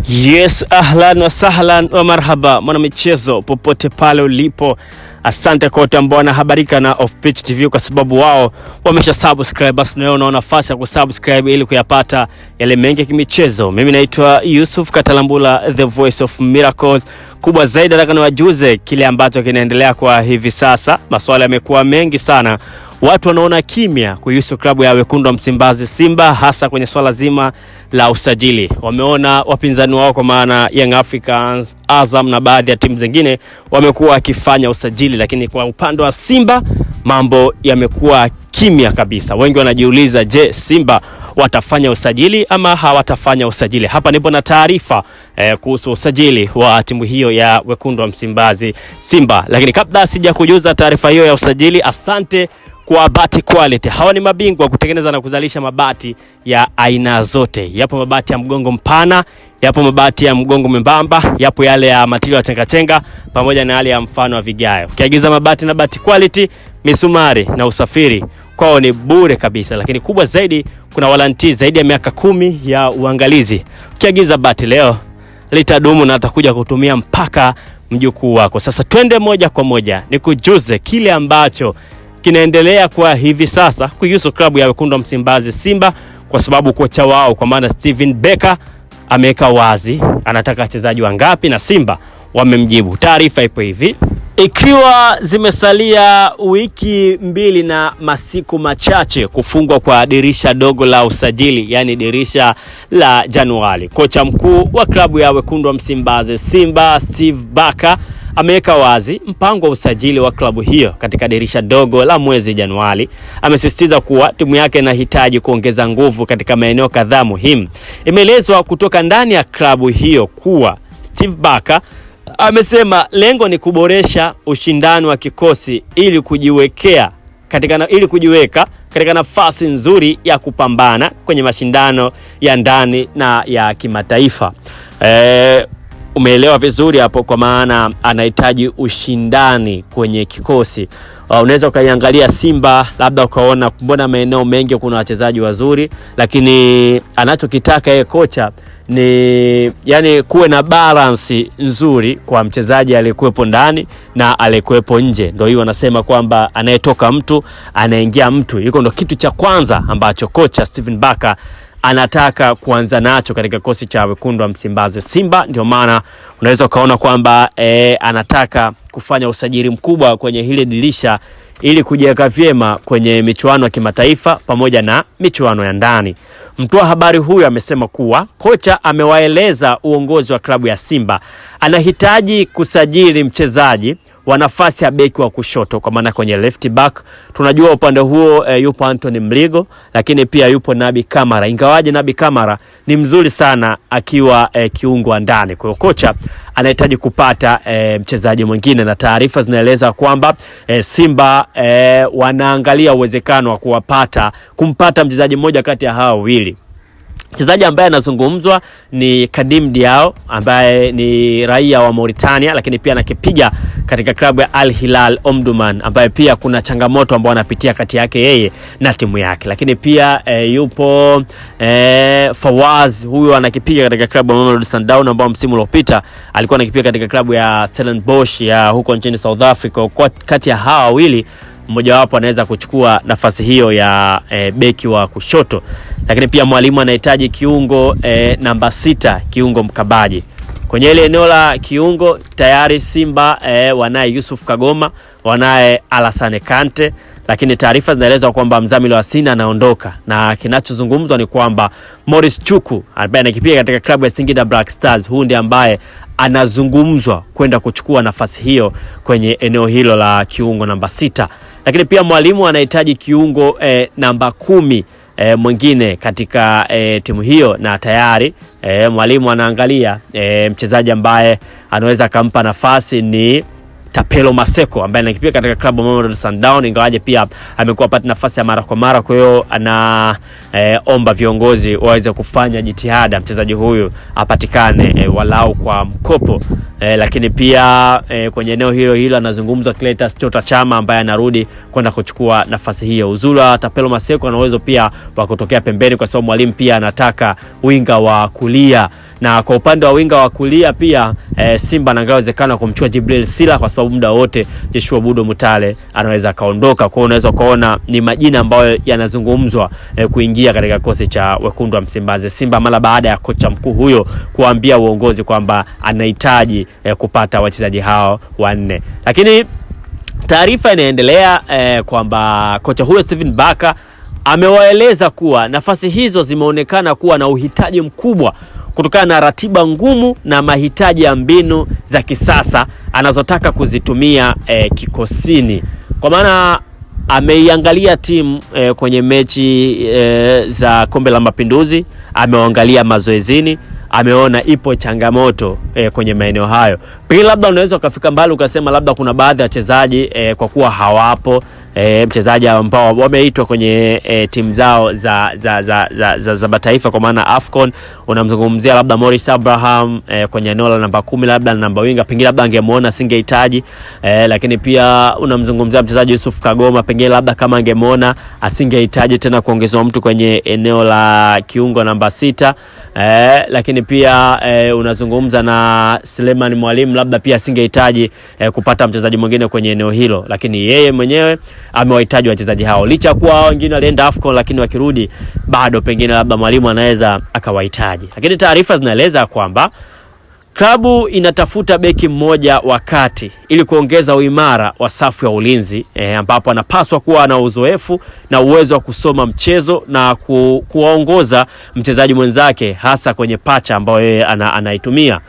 Yes, ahlan wa sahlan wa marhaba mwana michezo popote pale ulipo. Asante kwa wote ambao wanahabarika na Off Pitch TV kwa sababu wao wamesha subscribe. Basi na una nafasi ya kusubscribe ili kuyapata yale mengi ya kimichezo. Mimi naitwa Yusuf Katalambula, the voice of miracles. Kubwa zaidi nataka niwajuze kile ambacho kinaendelea kwa hivi sasa. Maswali yamekuwa mengi sana. Watu wanaona kimya kuhusu klabu ya wekundu wa Msimbazi Simba, hasa kwenye swala zima la usajili. Wameona wapinzani wao kwa maana Young Africans, Azam na baadhi ya timu zingine wamekuwa wakifanya usajili, lakini kwa upande wa Simba mambo yamekuwa kimya kabisa. Wengi wanajiuliza, je, Simba watafanya usajili ama hawatafanya usajili? Hapa nipo na taarifa kuhusu usajili wa timu hiyo ya wekundu wa Msimbazi Simba. Lakini kabla sija kujuza taarifa hiyo ya usajili, asante kwa Bati Quality. Hawa ni mabingwa kutengeneza na kuzalisha mabati ya aina zote. Yapo mabati ya mgongo mpana, yapo mabati ya mgongo membamba, yapo yale ya material ya chenga-chenga pamoja na yale ya mfano wa vigae. Ukiagiza mabati na Bati Quality, misumari na usafiri kwao ni bure kabisa. Lakini kubwa zaidi, kuna waranti zaidi ya miaka 10 ya uangalizi. Ukiagiza bati leo litadumu na atakuja kutumia mpaka mjukuu wako. Sasa twende moja kwa moja nikujuze kile ambacho kinaendelea kwa hivi sasa kuhusu klabu ya wekundu wa Msimbazi Simba, kwa sababu kocha wao kwa maana Steven Becker ameweka wazi anataka wachezaji wangapi na Simba wamemjibu. Taarifa ipo hivi: ikiwa zimesalia wiki 2 na masiku machache kufungwa kwa dirisha dogo la usajili, yani dirisha la Januari, kocha mkuu wa klabu ya wekundu wa Msimbazi Simba Steve Becker ameweka wazi mpango wa usajili wa klabu hiyo katika dirisha dogo la mwezi Januari. Amesisitiza kuwa timu yake inahitaji kuongeza nguvu katika maeneo kadhaa muhimu. Imeelezwa kutoka ndani ya klabu hiyo kuwa Steve Becker amesema lengo ni kuboresha ushindani wa kikosi ili kujiweka katika nafasi nzuri ya kupambana kwenye mashindano ya ndani na ya kimataifa. Umeelewa vizuri hapo, kwa maana anahitaji ushindani kwenye kikosi. Unaweza ukaiangalia Simba labda ukaona mbona maeneo mengi kuna wachezaji wazuri, lakini anachokitaka yeye kocha ni yani kuwe na balance nzuri kwa mchezaji aliyekuepo ndani na aliyekuepo nje. Ndio hiyo wanasema kwamba anayetoka mtu anaingia mtu. Hiko ndio kitu cha kwanza ambacho kocha Steven Becker anataka kuanza nacho katika kikosi cha wekundu wa Msimbazi Simba. Ndio maana unaweza ukaona kwamba anataka kufanya usajili mkubwa kwenye hili dirisha ili kujiweka vyema kwenye michuano ya kimataifa pamoja na michuano ya ndani. Mtu wa habari huyu amesema kuwa kocha amewaeleza uongozi wa klabu ya Simba anahitaji kusajili mchezaji wa nafasi ya beki wa kushoto, kwa maana kwenye left back. Tunajua upande huo yupo Anthony Mligo, lakini pia yupo Nabi Kamara. Ingawaje Nabi Kamara ni mzuri sana akiwa kiungo ndani. Kwa hiyo kocha anahitaji kupata mchezaji mwingine, na taarifa zinaeleza kwamba Simba wanaangalia uwezekano wa kumpata mchezaji mmoja kati ya hao wawili. Mchezaji ambaye anazungumzwa ni Kadim Diao ambaye ni raia wa Mauritania, lakini pia anakipiga katika klabu ya Al Hilal Omdurman, ambaye pia kuna changamoto ambayo anapitia kati yake yeye na timu yake. Lakini pia yupo Fawaz, huyo anakipiga katika klabu ya Mamelodi Sundowns ambao msimu uliopita alikuwa anakipiga katika klabu ya Stellenbosch ya huko nchini South Africa. Kwa kati ya hawa wawili mmoja wapo anaweza kuchukua nafasi hiyo ya beki wa kushoto. Lakini pia mwalimu anahitaji kiungo namba 6, kiungo mkabaji. Kwenye ile eneo la kiungo tayari Simba wanaye Yusuf Kagoma, wanaye Alassane Kante, lakini taarifa zinaeleza kwamba Mzamili wa Sina anaondoka, na kinachozungumzwa ni kwamba Morris Chuku ambaye anakipiga katika klabu ya Singida Black Stars, huyu ndiye ambaye anazungumzwa kwenda kuchukua nafasi hiyo kwenye eneo hilo la kiungo namba 6. Lakini pia mwalimu anahitaji kiungo namba 10 mwingine katika timu hiyo, na tayari mwalimu anaangalia mchezaji ambaye anaweza kumpa nafasi ni Tapelo Maseko ambaye anakipiga katika klabu ya Mamelodi Sundowns, ingawaje pia amekuwa pata nafasi ya mara kwa mara. Kwa hiyo omba viongozi waweze kufanya jitihada mchezaji huyu apatikane walau kwa mkopo. Lakini pia kwenye eneo hilo anazungumzwa Cletus Chota Chama ambaye anarudi kwenda kuchukua nafasi hiyo. Uzula Tapelo Maseko ana uwezo pia wa kutokea pembeni, kwa sababu mwalimu pia anataka winga wa kulia Na kwa upande wa winga wa kulia pia Simba anaangalia uwezekano kumchukua Jibril Sila, kwa sababu muda wote Joshua Budo Mutale anaweza kaondoka. Kwa unaweza kuona ni majina ambayo yanazungumzwa kuingia katika kikosi cha wekundu wa Msimbazi Simba, mara baada ya kocha mkuu huyo kuambia uongozi kwamba anahitaji kupata wachezaji hao wanne. Lakini taarifa inaendelea kwamba kocha huyo Steven Baka amewaeleza kuwa nafasi hizo zimeonekana kuwa na uhitaji mkubwa kutokana na ratiba ngumu na mahitaji ya mbinu za kisasa anazotaka kuzitumia kikosini. Kwa maana ameiangalia timu kwenye mechi za Kombe la Mapinduzi, ameangalia mazoezini, ameona ipo changamoto kwenye maeneo hayo. Pili, labda unaweza ukafika mbali ukasema labda kuna baadhi ya wachezaji kwa kuwa hawapo mchezaji ambao wameitwa kwenye timu zao za mataifa kwa maana AFCON, unamzungumzia labda Morris Abraham kwenye eneo la namba 10, labda namba winga pengine labda angemuona singehitaji, lakini pia unamzungumzia mchezaji Yusuf Kagoma, pengine labda kama angemuona asingehitaji tena kuongezwa mtu kwenye eneo la kiungo namba 6, lakini pia unazungumza na Suleiman Mwalimu, labda pia asingehitaji kupata mchezaji mwingine kwenye eneo hilo, lakini yeye mwenyewe amewahitaji wachezaji hao. Licha kuwa wengine walienda AFCON, lakini wakirudi bado pengine labda Mwalimu anaweza akawahitaji. Lakini taarifa zinaeleza kwamba klabu inatafuta beki mmoja wakati ili kuongeza uimara wa safu ya ulinzi, ambapo anapaswa kuwa na uzoefu na uwezo wa kusoma mchezo na kuwaongoza mchezaji mwenzake, hasa kwenye pacha ambayo yeye anaitumia.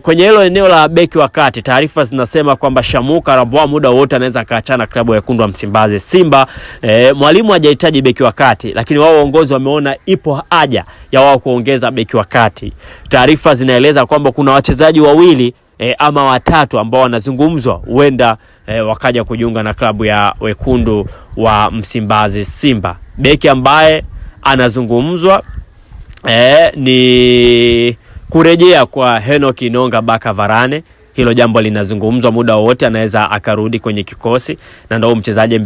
Kwenye hilo eneo la beki wakati, taarifa zinasema kwamba Shamu Karabwa muda wote anaweza kaachana klabu ya wekundu wa Msimbazi Simba. Mwalimu hajahitaji beki wakati, lakini wao uongozi wameona ipo haja ya wao kuongeza beki wakati. Taarifa zinaeleza kwamba kuna wachezaji wawili ama watatu ambao wanazungumzwa huenda wakaja kujiunga na klabu ya wekundu wa Msimbazi Simba. Beki ambaye anazungumzwa ni kurejea kwa Henok Inonga Baka Varane. Hilo jambo linazungumzwa, muda wote anaweza akarudi kwenye kikosi, na ndio mchezaji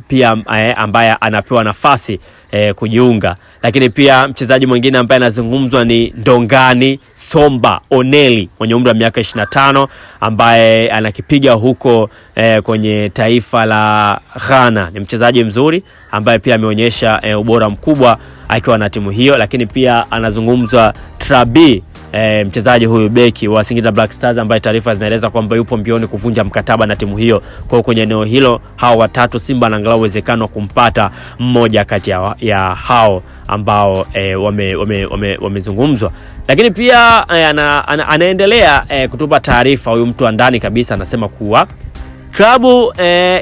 pia ambaye anapewa nafasi kujiunga. Lakini pia mchezaji mwingine ambaye anazungumzwa ni Ndongani Somba Oneli mwenye umri wa miaka 25 ambaye anakipiga huko kwenye taifa la Ghana. Ni mchezaji mzuri ambaye pia ameonyesha ubora mkubwa akiwa na timu hiyo. Lakini pia anazungumzwa Trabi, mchezaji huyu beki wa Singida Black Stars ambaye taarifa zinaeleza kwamba yupo mbioni kuvunja mkataba na timu hiyo. Kwa kwenye eneo hilo hao watatu Simba anaangalia uwezekano kumpata mmoja kati ya hao ambao wamezungumzwa. Lakini pia anaendelea kutupa taarifa huyu mtu wa ndani kabisa, anasema kuwa klabu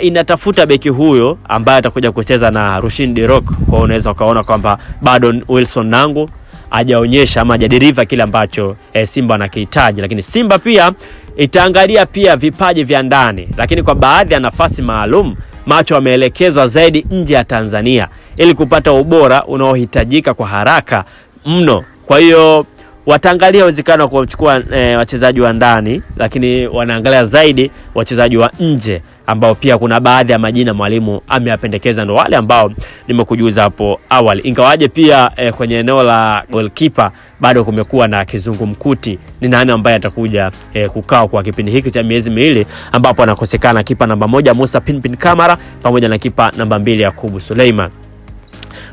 inatafuta beki huyo ambaye atakuja kucheza na Rushin Dirok. Kwa unaweza ukaona kwamba bado Wilson Nangu hajaonyesha ama hajaderiva kile ambacho Simba anakihitaji. Lakini Simba pia itaangalia pia vipaji vya ndani, lakini kwa baadhi ya nafasi maalum macho wameelekezwa zaidi nje ya Tanzania ili kupata ubora unaohitajika kwa haraka mno. Kwa hiyo wataangalia uwezekano kwa kuchukua wachezaji wa ndani, lakini wanaangalia zaidi wachezaji wa nje ambao pia kuna baadhi ya majina mwalimu ameyapendekeza, ndio wale ambao nimekujuza hapo awali. Ingawaje pia kwenye eneo la goalkeeper bado kumekuwa na kizungumkuti, ni nani ambaye atakuja kukaa kwa kipindi hiki cha miezi miwili ambapo anakosekana kipa namba 1 Musa Pinpin Kamara pamoja na kipa namba 2 Yakubu Suleiman.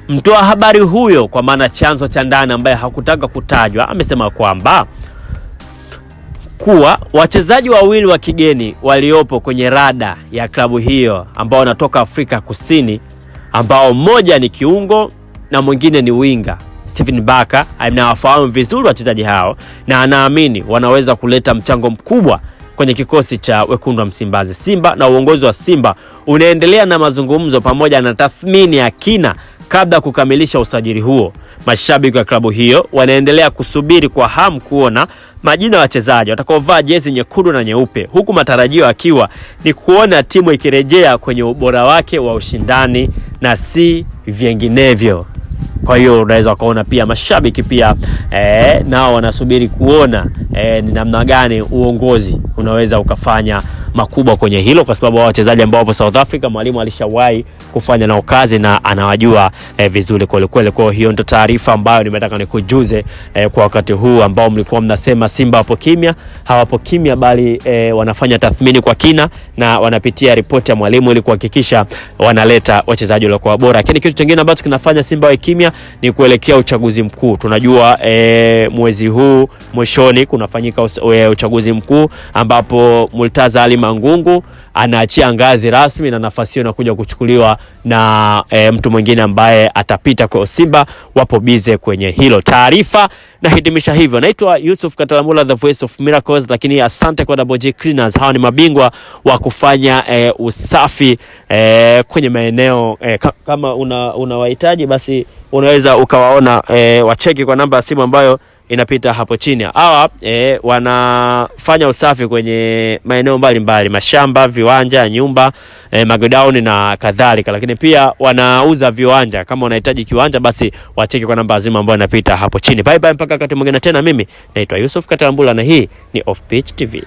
Mtoa habari huyo, kwa maana chanzo cha ndani ambaye hakutaka kutajwa, amesema kwamba kuwa wachezaji wawili wa kigeni waliopo kwenye rada ya klabu hiyo ambao wanatoka Afrika Kusini, ambao mmoja ni kiungo na mwingine ni winga, Steven Baka anawafahamu vizuri wachezaji hao na anaamini wanaweza kuleta mchango mkubwa kwenye kikosi cha wekundu wa Msimbazi Simba. Na uongozi wa Simba unaendelea na mazungumzo pamoja na tathmini ya kina kabla kukamilisha usajili huo. Mashabiki wa klabu hiyo wanaendelea kusubiri kwa hamu kuona majina ya wachezaji watakaovaa jezi nyekundu na nyeupe, huku matarajio akiwa ni kuona timu ikirejea kwenye ubora wake wa ushindani na si vinginevyo. Kwa hiyo unaweza kuona pia mashabiki pia nao wanasubiri kuona ni namna gani uongozi unaweza ukafanya makubwa kwenye hilo, kwa sababu wao wachezaji ambao wapo South Africa mwalimu alishawahi kufanya nao kazi na anawajua vizuri kweli kweli. Kwa hiyo ndo taarifa ambayo nimetaka nikujuze kwa wakati huu ambao mlikuwa mnasema Simba hapo kimya. Hawapo kimya, bali wanafanya tathmini kwa kina na wanapitia ripoti ya mwalimu ili kuhakikisha wanaleta wachezaji walio bora. Lakini kitu kingine ambacho kinafanya Simba wawe kimya ni kuelekea uchaguzi mkuu. Tunajua mwezi huu mwishoni kunafanyika uchaguzi mkuu ambapo Multaza Ali Mangungu anaachia ngazi rasmi na nafasi hiyo inakuja kuchukuliwa na mtu mwingine ambaye atapita. Kwa Simba wapo bize kwenye hilo. Taarifa na hitimisha hivyo. Naitwa Yusuf Katalamula, the voice of miracles, lakini asante kwa Double J Cleaners. Hawa ni mabingwa wa kufanya usafi kwenye maeneo kama unawahitaji basi unaweza ukawaona, wacheki kwa namba ya simu ambayo inapita hapo chini. Hawa wanafanya usafi kwenye maeneo mbalimbali, mashamba, viwanja, nyumba, magodown na kadhalika, lakini pia wanauza viwanja. Kama unahitaji kiwanja basi wacheki kwa namba ya simu ambayo inapita hapo chini. Bye bye mpaka wakati mwingine tena. Mimi naitwa Yusuf Katambula na hii ni Off Pitch TV.